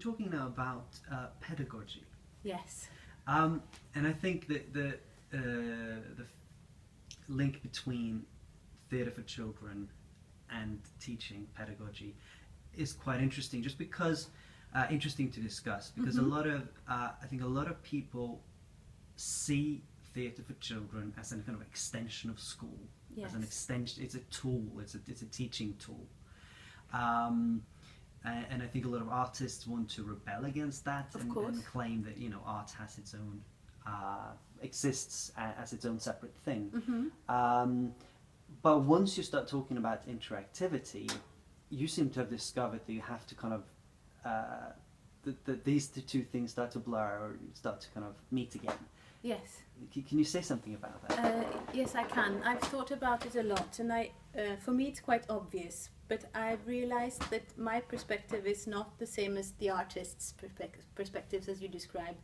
talking now about pedagogy. Yes. And I think that the link between theatre for children and teaching pedagogy is quite interesting, just because interesting to discuss, because Mm-hmm. a lot of I think a lot of people see theatre for children as a kind of extension of school. Yes. As an extension, it's a tool. It's a teaching tool. And I think a lot of artists want to rebel against that and claim that, you know, art has its own exists as its own separate thing. Mm-hmm. But once you start talking about interactivity, you seem to have discovered that you have to kind of that these two things start to blur or start to kind of meet again. Yes. Can you say something about that? Yes, I can. I've thought about it a lot, and for me it's quite obvious, but I've realized that my perspective is not the same as the artist's perspectives as you describe,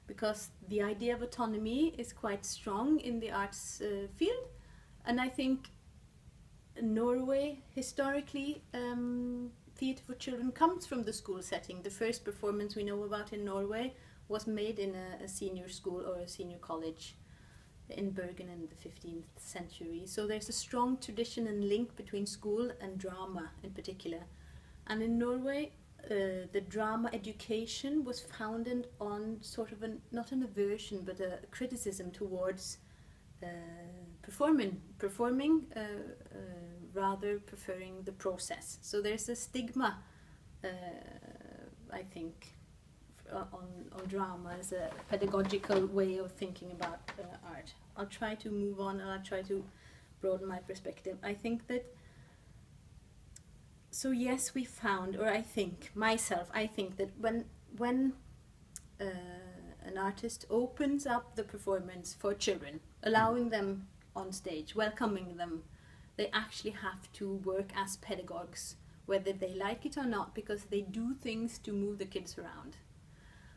because the idea of autonomy is quite strong in the arts field, and I think Norway, historically, theatre for children comes from the school setting. The first performance we know about in Norway was made in a senior school or a senior college in Bergen in the 15th century. So there's a strong tradition and link between school and drama in particular. And in Norway, the drama education was founded on sort of not an aversion, but a criticism towards performing, rather preferring the process. So there's a stigma, I think, on drama as a pedagogical way of thinking about art. I'll try to move on, and I'll try to broaden my perspective. I think that, so yes, we found, or I think that when an artist opens up the performance for children, allowing them on stage, welcoming them, they actually have to work as pedagogues, whether they like it or not, because they do things to move the kids around.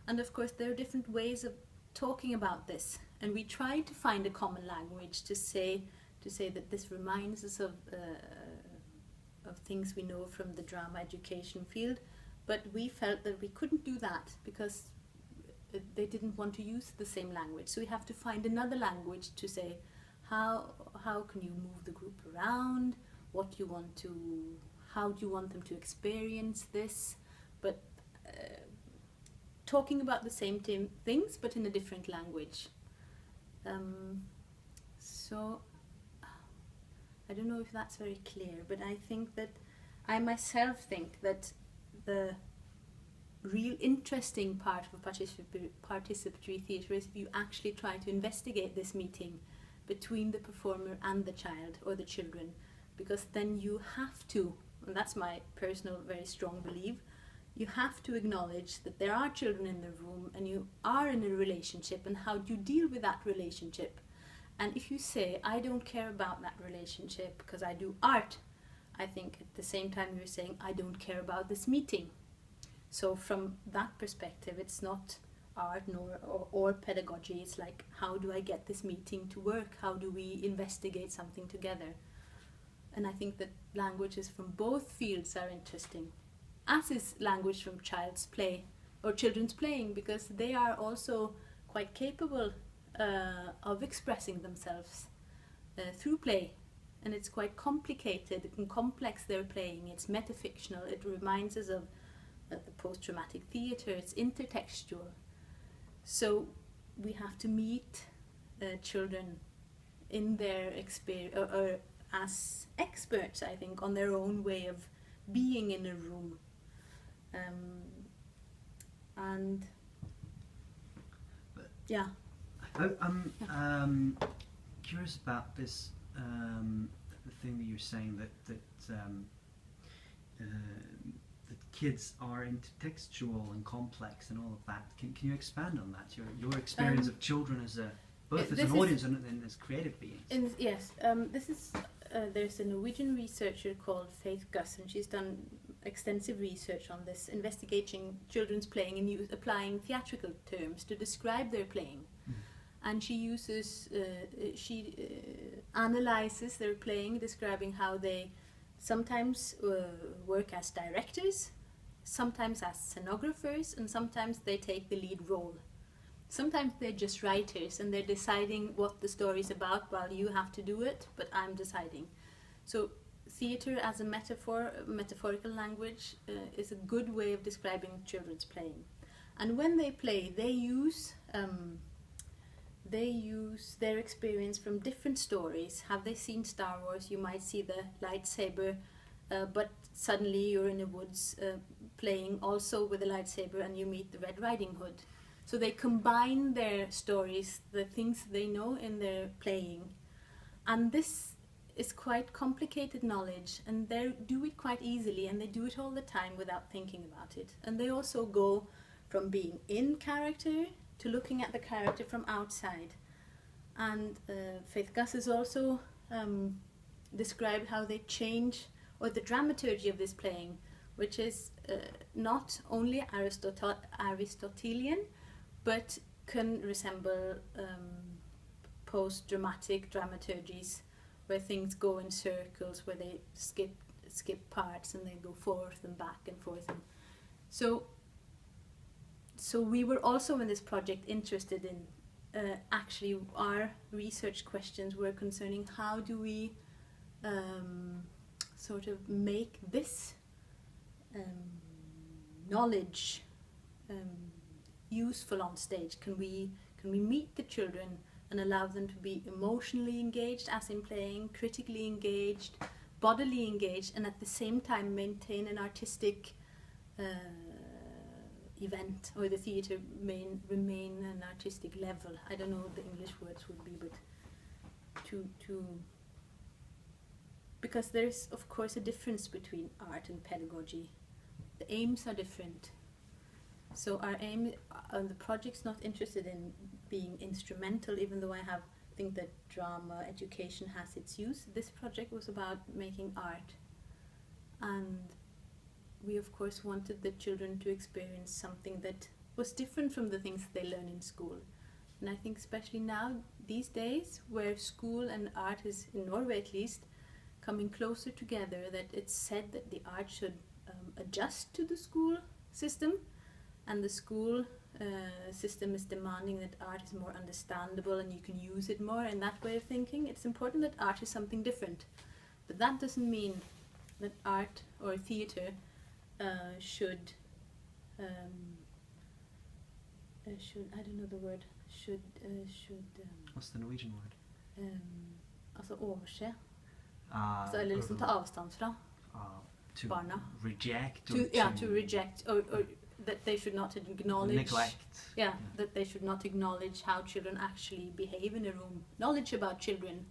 And of course there are different ways of talking about this, and we try to find a common language to say that this reminds us of things we know from the drama education field, but we felt that we couldn't do that because they didn't want to use the same language. So we have to find another language to say how can you move the group around, how do you want them to experience this, but talking about the same things but in a different language. So I don't know if that's very clear, but I myself think that the real interesting part of participatory theatre is if you actually try to investigate this meeting between the performer and the child or the children, because then you have to, and that's my personal very strong belief, you have to acknowledge that there are children in the room and you are in a relationship, and how do you deal with that relationship? And if you say, I don't care about that relationship because I do art, I think at the same time you're saying, I don't care about this meeting. So from that perspective, it's not art or pedagogy. It's like, how do I get this meeting to work? How do we investigate something together? And I think that languages from both fields are interesting, as is language from child's play or children's playing, because they are also quite capable of expressing themselves through play. And it's quite complicated and complex, their playing. It's metafictional. It reminds us of the post-traumatic theatre. It's intertextual. So we have to meet children in their experience, or as experts, I think, on their own way of being in a room. And yeah. I'm curious about this, the thing that you're saying that kids are intertextual and complex and all of that. Can you expand on that? Your experience of children as both as an audience and as creative beings. Yes, this is there's a Norwegian researcher called Faith Guss, and she's done extensive research on this, investigating children's playing and applying theatrical terms to describe their playing. And she uses, analyzes their playing, describing how they sometimes work as directors, sometimes as scenographers, and sometimes they take the lead role. Sometimes they're just writers and they're deciding what the story is about while you have to do it, but I'm deciding. So theatre as a metaphorical language is a good way of describing children's playing. And when they play, they use their experience from different stories. Have they seen Star Wars? You might see the lightsaber, but suddenly you're in the woods playing also with a lightsaber and you meet the Red Riding Hood. So they combine their stories, the things they know in their playing. And this is quite complicated knowledge, and they do it quite easily, and they do it all the time without thinking about it. And they also go from being in character to looking at the character from outside. And Faith Gus has also described how they change, or the dramaturgy of this playing, which is not only Aristotelian, but can resemble post-dramatic dramaturgies, where things go in circles, where they skip parts and they go forth and back and forth. And so we were also in this project interested in actually our research questions were concerning how do we sort of make this knowledge useful on stage. Can we meet the children and allow them to be emotionally engaged as in playing, critically engaged, bodily engaged, and at the same time maintain an artistic event, or the theatre remain an artistic level. I don't know what the English words would be, but because there's of course a difference between art and pedagogy. The aims are different. So our aim on the project's not interested in being instrumental, even though I think that drama education has its use. This project was about making art, and we of course wanted the children to experience something that was different from the things they learn in school. And I think especially now, these days, where school and art is, in Norway at least, coming closer together, that it's said that the art should adjust to the school system, and the school system is demanding that art is more understandable and you can use it more in that way of thinking. It's important that art is something different, but that doesn't mean that art or theatre should I don't know the word, what's the Norwegian word? Altså overse. Eller liksom ta avstand fra to barna. Reject, to reject, or that they should not acknowledge, neglect. That they should not acknowledge how children actually behave in a room. Knowledge about children